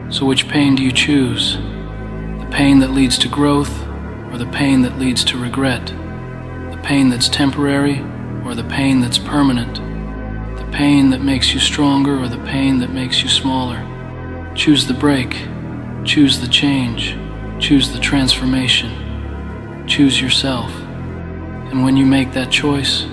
So which pain do you choose? The pain that leads to growth, or the pain that leads to regret? The pain that's temporary, or the pain that's permanent? The pain that makes you stronger, or the pain that makes you smaller? Choose the break, choose the change, choose the transformation, choose yourself. And when you make that choice,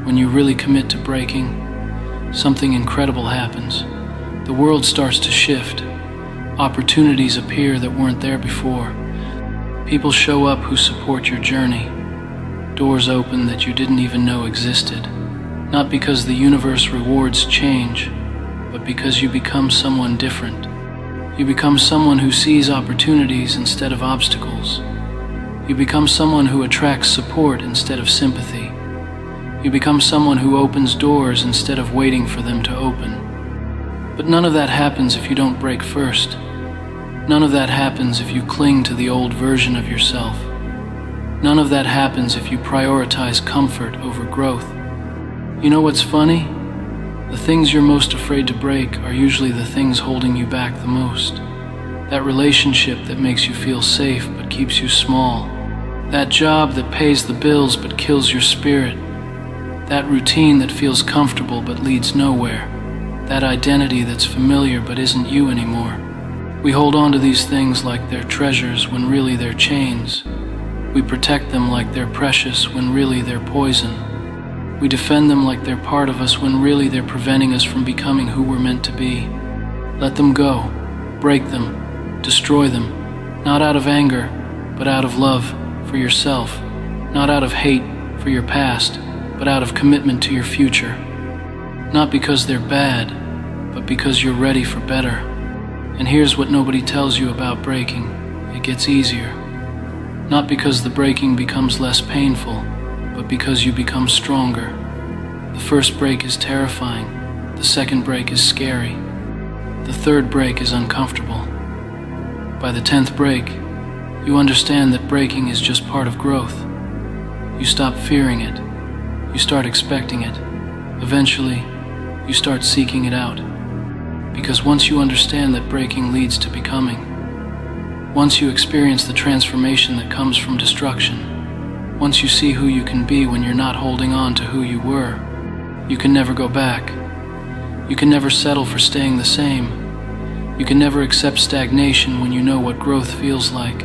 when you really commit to breaking, something incredible happens. The world starts to shift. Opportunities appear that weren't there before. People show up who support your journey. Doors open that you didn't even know existed. Not because the universe rewards change, but because you become someone different. You become someone who sees opportunities instead of obstacles. You become someone who attracts support instead of sympathy. You become someone who opens doors instead of waiting for them to open. But none of that happens if you don't break first. None of that happens if you cling to the old version of yourself. None of that happens if you prioritize comfort over growth. You know what's funny? The things you're most afraid to break are usually the things holding you back the most. That relationship that makes you feel safe but keeps you small. That job that pays the bills but kills your spirit. That routine that feels comfortable but leads nowhere. That identity that's familiar but isn't you anymore. We hold on to these things like they're treasures when really they're chains. We protect them like they're precious when really they're poison. We defend them like they're part of us when really they're preventing us from becoming who we're meant to be. Let them go. Break them. Destroy them. Not out of anger, but out of love for yourself. Not out of hate for your past, but out of commitment to your future. Not because they're bad, but because you're ready for better. And here's what nobody tells you about breaking. It gets easier. Not because the breaking becomes less painful, but because you become stronger. The first break is terrifying. The second break is scary. The third break is uncomfortable. By the 10th break, you understand that breaking is just part of growth. You stop fearing it. You start expecting it. Eventually, you start seeking it out. Because once you understand that breaking leads to becoming, once you experience the transformation that comes from destruction, once you see who you can be when you're not holding on to who you were, you can never go back. You can never settle for staying the same. You can never accept stagnation when you know what growth feels like.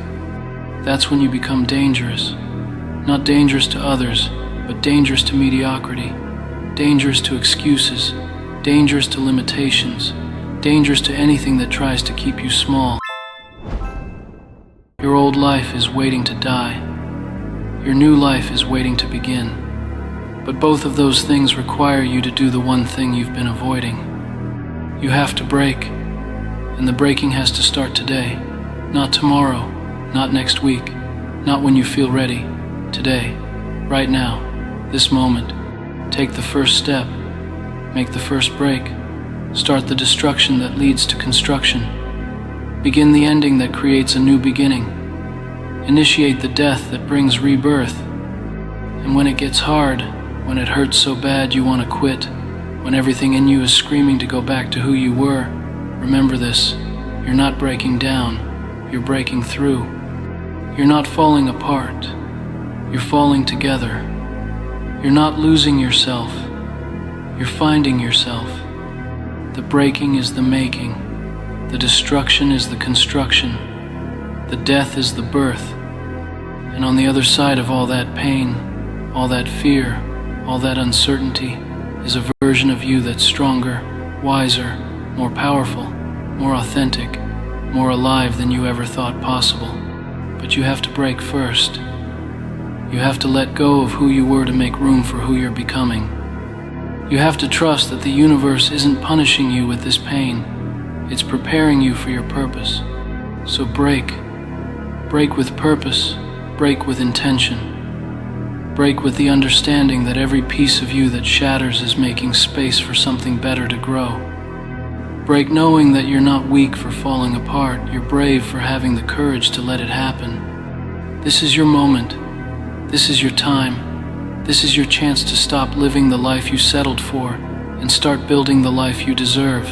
That's when you become dangerous. Not dangerous to others, but dangerous to mediocrity. Dangerous to excuses. Dangerous to limitations. Dangerous to anything that tries to keep you small. Your old life is waiting to die. Your new life is waiting to begin. But both of those things require you to do the one thing you've been avoiding. You have to break, and the breaking has to start today. Not tomorrow, not next week, not when you feel ready. Today, right now, this moment. Take the first step. Make the first break. Start the destruction that leads to construction. Begin the ending that creates a new beginning. Initiate the death that brings rebirth. And when it gets hard, when it hurts so bad you want to quit, when everything in you is screaming to go back to who you were, remember this: you're not breaking down, you're breaking through. You're not falling apart, you're falling together. You're not losing yourself, you're finding yourself. The breaking is the making, the destruction is the construction, the death is the birth. And on the other side of all that pain, all that fear, all that uncertainty, is a version of you that's stronger, wiser, more powerful, more authentic, more alive than you ever thought possible. But you have to break first. You have to let go of who you were to make room for who you're becoming. You have to trust that the universe isn't punishing you with this pain. It's preparing you for your purpose. So break. Break with purpose. Break with intention. Break with the understanding that every piece of you that shatters is making space for something better to grow. Break knowing that you're not weak for falling apart. You're brave for having the courage to let it happen. This is your moment. This is your time. This is your chance to stop living the life you settled for and start building the life you deserve.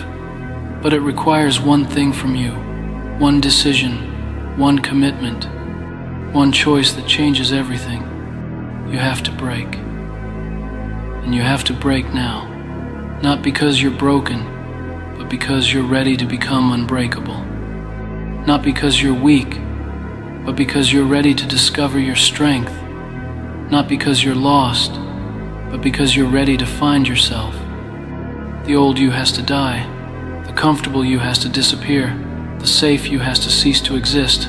But it requires one thing from you, one decision, one commitment, one choice that changes everything. You have to break. And you have to break now. Not because you're broken, but because you're ready to become unbreakable. Not because you're weak, but because you're ready to discover your strength. Not because you're lost, but because you're ready to find yourself. The old you has to die. The comfortable you has to disappear. The safe you has to cease to exist.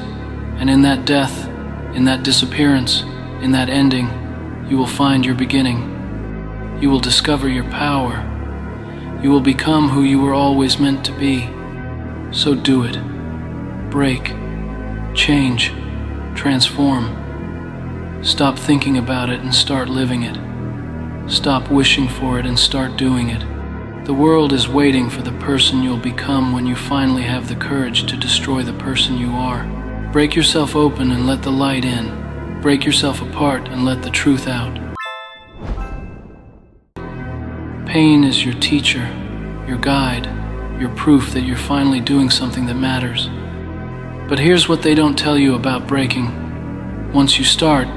And in that death, in that disappearance, in that ending, you will find your beginning. You will discover your power. You will become who you were always meant to be. So do it. Break. Change. Transform. Stop thinking about it and start living it. Stop wishing for it and start doing it. The world is waiting for the person you'll become when you finally have the courage to destroy the person you are. Break yourself open and let the light in. Break yourself apart and let the truth out. Pain is your teacher, your guide, your proof that you're finally doing something that matters. But here's what they don't tell you about breaking. Once you start,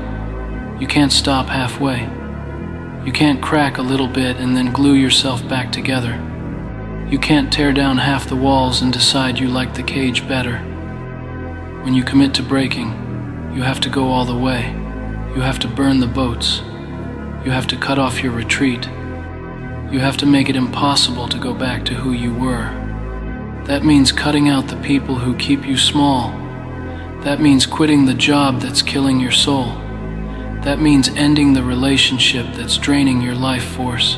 you can't stop halfway. You can't crack a little bit and then glue yourself back together. You can't tear down half the walls and decide you like the cage better. When you commit to breaking, you have to go all the way. You have to burn the boats. You have to cut off your retreat. You have to make it impossible to go back to who you were. That means cutting out the people who keep you small. That means quitting the job that's killing your soul. That means ending the relationship that's draining your life force.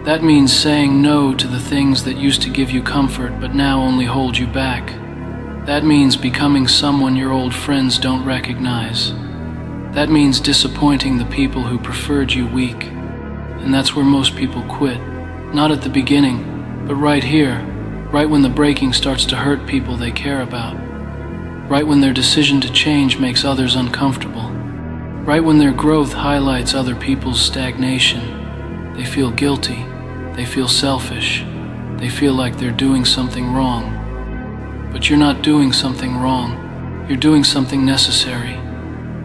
That means saying no to the things that used to give you comfort but now only hold you back. That means becoming someone your old friends don't recognize. That means disappointing the people who preferred you weak. And that's where most people quit. Not at the beginning, but right here, right when the breaking starts to hurt people they care about. Right when their decision to change makes others uncomfortable. Right when their growth highlights other people's stagnation. They feel guilty. They feel selfish. They feel like they're doing something wrong. But you're not doing something wrong. You're doing something necessary.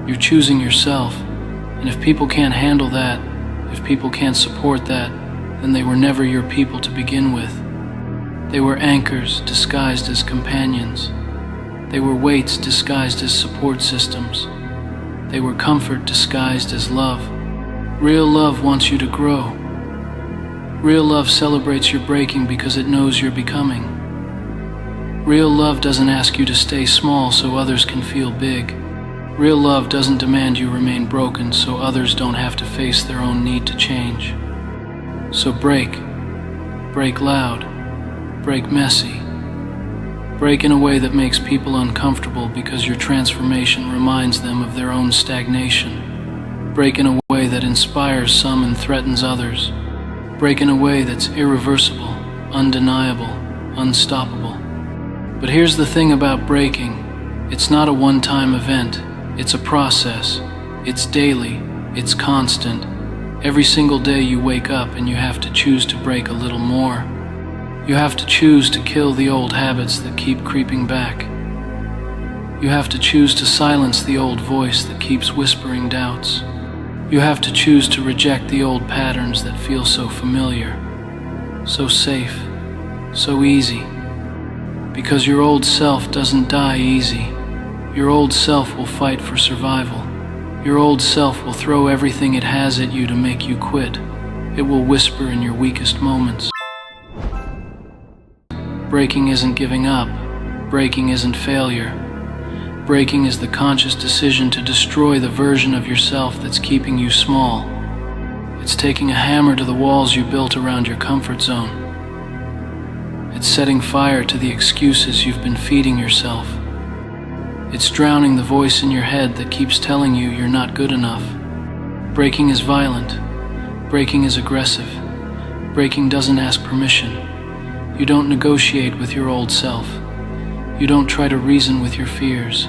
You're choosing yourself. And if people can't handle that, if people can't support that, then they were never your people to begin with. They were anchors disguised as companions. They were weights disguised as support systems. They were comfort disguised as love. Real love wants you to grow. Real love celebrates your breaking because it knows you're becoming. Real love doesn't ask you to stay small so others can feel big. Real love doesn't demand you remain broken so others don't have to face their own need to change. So break. Break loud. Break messy. Break in a way that makes people uncomfortable because your transformation reminds them of their own stagnation. Break in a way that inspires some and threatens others. Break in a way that's irreversible, undeniable, unstoppable. But here's the thing about breaking. It's not a one-time event. It's a process. It's daily. It's constant. Every single day you wake up and you have to choose to break a little more. You have to choose to kill the old habits that keep creeping back. You have to choose to silence the old voice that keeps whispering doubts. You have to choose to reject the old patterns that feel so familiar, so safe, so easy. Because your old self doesn't die easy. Your old self will fight for survival. Your old self will throw everything it has at you to make you quit. It will whisper in your weakest moments. Breaking isn't giving up. Breaking isn't failure. Breaking is the conscious decision to destroy the version of yourself that's keeping you small. It's taking a hammer to the walls you built around your comfort zone. It's setting fire to the excuses you've been feeding yourself. It's drowning the voice in your head that keeps telling you you're not good enough. Breaking is violent. Breaking is aggressive. Breaking doesn't ask permission. You don't negotiate with your old self. You don't try to reason with your fears.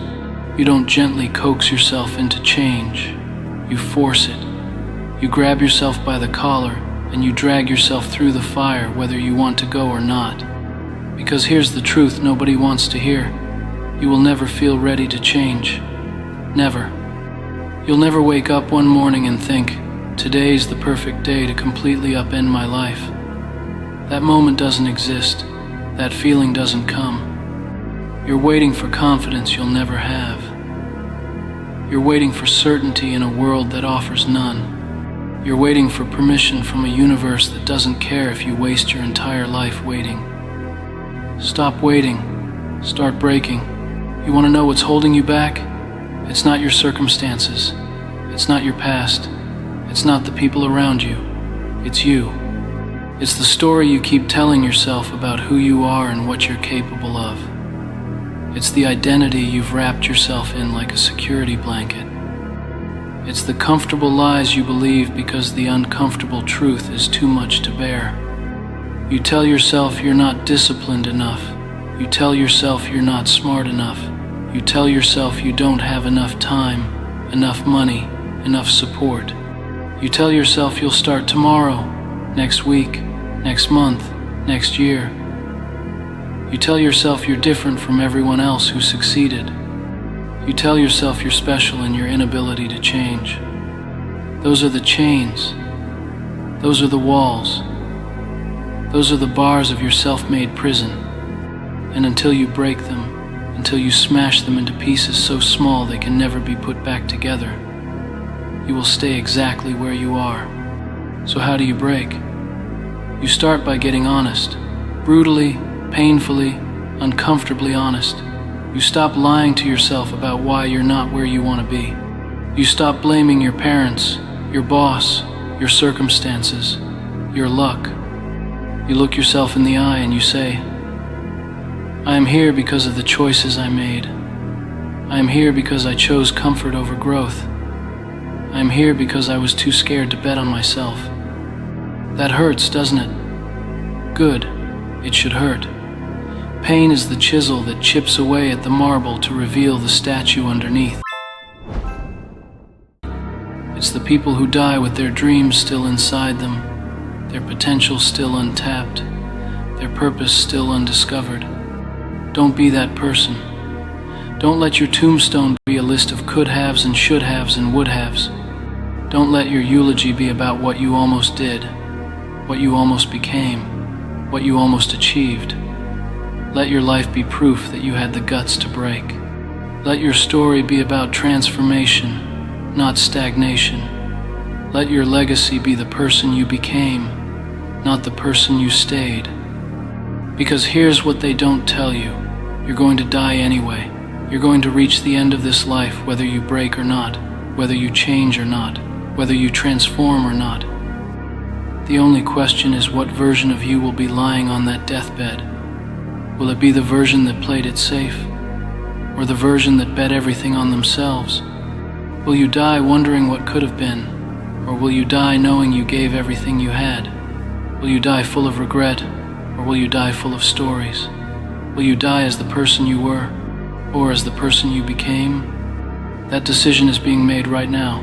You don't gently coax yourself into change. You force it. You grab yourself by the collar and you drag yourself through the fire whether you want to go or not. Because here's the truth nobody wants to hear. You will never feel ready to change. Never. You'll never wake up one morning and think, today's the perfect day to completely upend my life. That moment doesn't exist. That feeling doesn't come. You're waiting for confidence you'll never have. You're waiting for certainty in a world that offers none. You're waiting for permission from a universe that doesn't care if you waste your entire life waiting. Stop waiting. Start breaking. You want to know what's holding you back? It's not your circumstances. It's not your past. It's not the people around you. It's you. It's the story you keep telling yourself about who you are and what you're capable of. It's the identity you've wrapped yourself in like a security blanket. It's the comfortable lies you believe because the uncomfortable truth is too much to bear. You tell yourself you're not disciplined enough. You tell yourself you're not smart enough. You tell yourself you don't have enough time, enough money, enough support. You tell yourself you'll start tomorrow, next week, next month, next year. You tell yourself you're different from everyone else who succeeded. You tell yourself you're special in your inability to change. Those are the chains. Those are the walls. Those are the bars of your self-made prison. And until you break them, until you smash them into pieces so small they can never be put back together, you will stay exactly where you are. So how do you break? You start by getting honest. Brutally, painfully, uncomfortably honest. You stop lying to yourself about why you're not where you want to be. You stop blaming your parents, your boss, your circumstances, your luck. You look yourself in the eye and you say, I am here because of the choices I made. I am here because I chose comfort over growth. I am here because I was too scared to bet on myself. That hurts, doesn't it? Good. It should hurt. Pain is the chisel that chips away at the marble to reveal the statue underneath. It's the people who die with their dreams still inside them, their potential still untapped, their purpose still undiscovered. Don't be that person. Don't let your tombstone be a list of could-haves and should-haves and would-haves. Don't let your eulogy be about what you almost did, what you almost became, what you almost achieved. Let your life be proof that you had the guts to break. Let your story be about transformation, not stagnation. Let your legacy be the person you became, not the person you stayed. Because here's what they don't tell you. You're going to die anyway. You're going to reach the end of this life whether you break or not, whether you change or not, whether you transform or not. The only question is what version of you will be lying on that deathbed. Will it be the version that played it safe, or the version that bet everything on themselves? Will you die wondering what could have been, or will you die knowing you gave everything you had? Will you die full of regret, or will you die full of stories? Will you die as the person you were, or as the person you became? That decision is being made right now,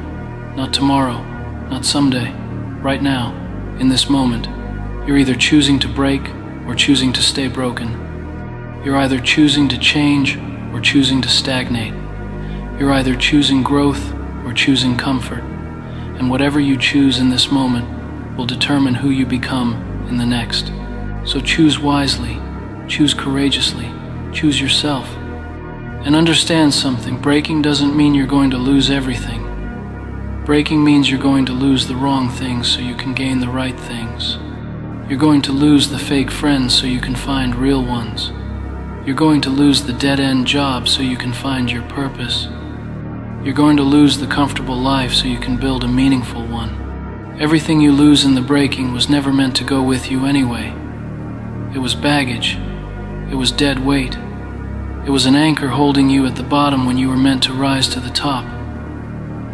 not tomorrow, not someday, right now, in this moment. You're either choosing to break or choosing to stay broken. You're either choosing to change or choosing to stagnate. You're either choosing growth or choosing comfort. And whatever you choose in this moment will determine who you become in the next. So choose wisely, choose courageously, choose yourself. And understand something, breaking doesn't mean you're going to lose everything. Breaking means you're going to lose the wrong things so you can gain the right things. You're going to lose the fake friends so you can find real ones. You're going to lose the dead-end job so you can find your purpose. You're going to lose the comfortable life so you can build a meaningful one. Everything you lose in the breaking was never meant to go with you anyway. It was baggage. It was dead weight. It was an anchor holding you at the bottom when you were meant to rise to the top.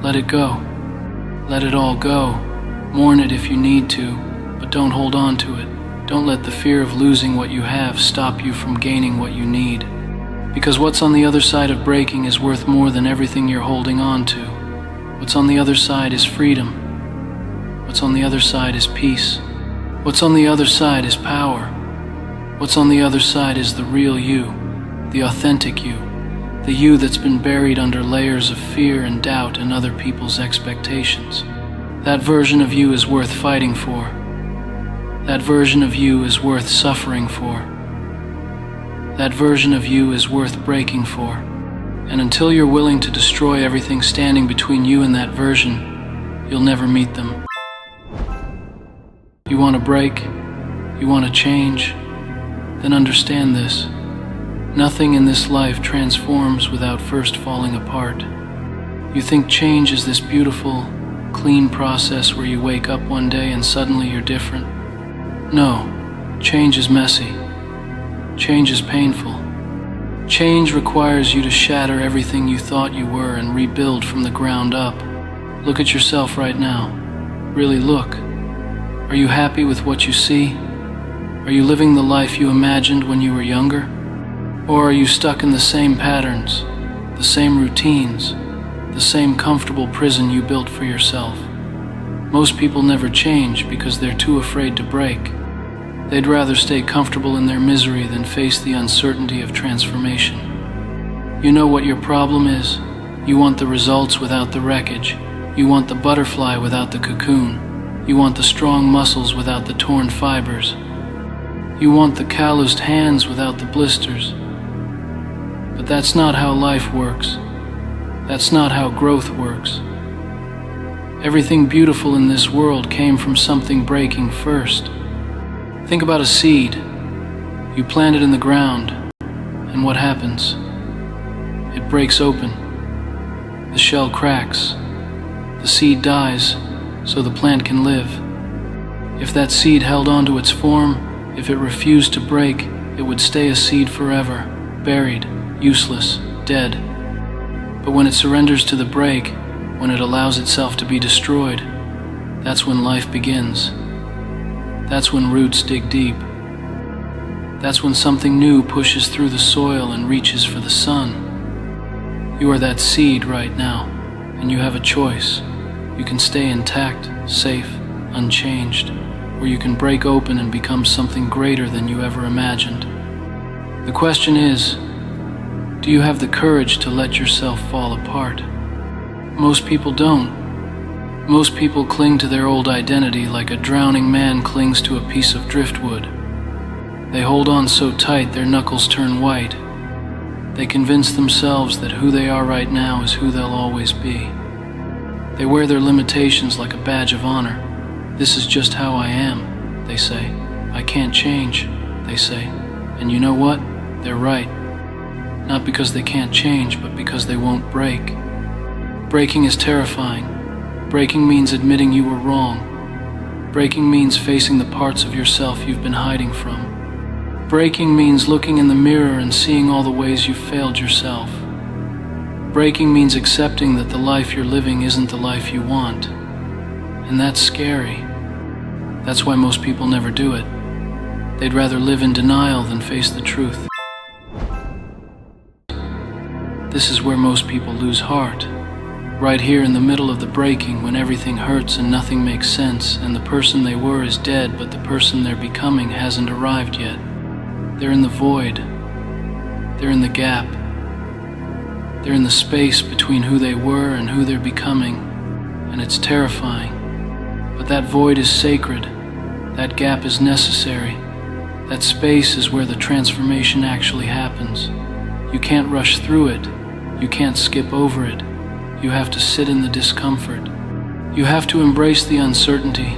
Let it go. Let it all go. Mourn it if you need to, but don't hold on to it. Don't let the fear of losing what you have stop you from gaining what you need. Because what's on the other side of breaking is worth more than everything you're holding on to. What's on the other side is freedom. What's on the other side is peace. What's on the other side is power. What's on the other side is the real you, the authentic you, the you that's been buried under layers of fear and doubt and other people's expectations. That version of you is worth fighting for. That version of you is worth suffering for. That version of you is worth breaking for. And until you're willing to destroy everything standing between you and that version, you'll never meet them. You want to break? You want to change? Then understand this. Nothing in this life transforms without first falling apart. You think change is this beautiful, clean process where you wake up one day and suddenly you're different. No, change is messy. Change is painful. Change requires you to shatter everything you thought you were and rebuild from the ground up. Look at yourself right now. Really look. Are you happy with what you see? Are you living the life you imagined when you were younger? Or are you stuck in the same patterns, the same routines, the same comfortable prison you built for yourself? Most people never change because they're too afraid to break. They'd rather stay comfortable in their misery than face the uncertainty of transformation. You know what your problem is? You want the results without the wreckage. You want the butterfly without the cocoon. You want the strong muscles without the torn fibers. You want the calloused hands without the blisters. But that's not how life works. That's not how growth works. Everything beautiful in this world came from something breaking first. Think about a seed. You plant it in the ground, and what happens? It breaks open. The shell cracks. The seed dies, so the plant can live. If that seed held on to its form, if it refused to break, it would stay a seed forever, buried, useless, dead. But when it surrenders to the break, when it allows itself to be destroyed, that's when life begins. That's when roots dig deep. That's when something new pushes through the soil and reaches for the sun. You are that seed right now, and you have a choice. You can stay intact, safe, unchanged, or you can break open and become something greater than you ever imagined. The question is, do you have the courage to let yourself fall apart? Most people don't. Most people cling to their old identity like a drowning man clings to a piece of driftwood. They hold on so tight their knuckles turn white. They convince themselves that who they are right now is who they'll always be. They wear their limitations like a badge of honor. This is just how I am, they say. I can't change, they say. And you know what? They're right. Not because they can't change, but because they won't break. Breaking is terrifying. Breaking means admitting you were wrong. Breaking means facing the parts of yourself you've been hiding from. Breaking means looking in the mirror and seeing all the ways you've failed yourself. Breaking means accepting that the life you're living isn't the life you want. And that's scary. That's why most people never do it. They'd rather live in denial than face the truth. This is where most people lose heart. Right here in the middle of the breaking, when everything hurts and nothing makes sense, and the person they were is dead, but the person they're becoming hasn't arrived yet. They're in the void. They're in the gap. They're in the space between who they were and who they're becoming, and it's terrifying. But that void is sacred. That gap is necessary. That space is where the transformation actually happens. You can't rush through it. You can't skip over it. You have to sit in the discomfort. You have to embrace the uncertainty.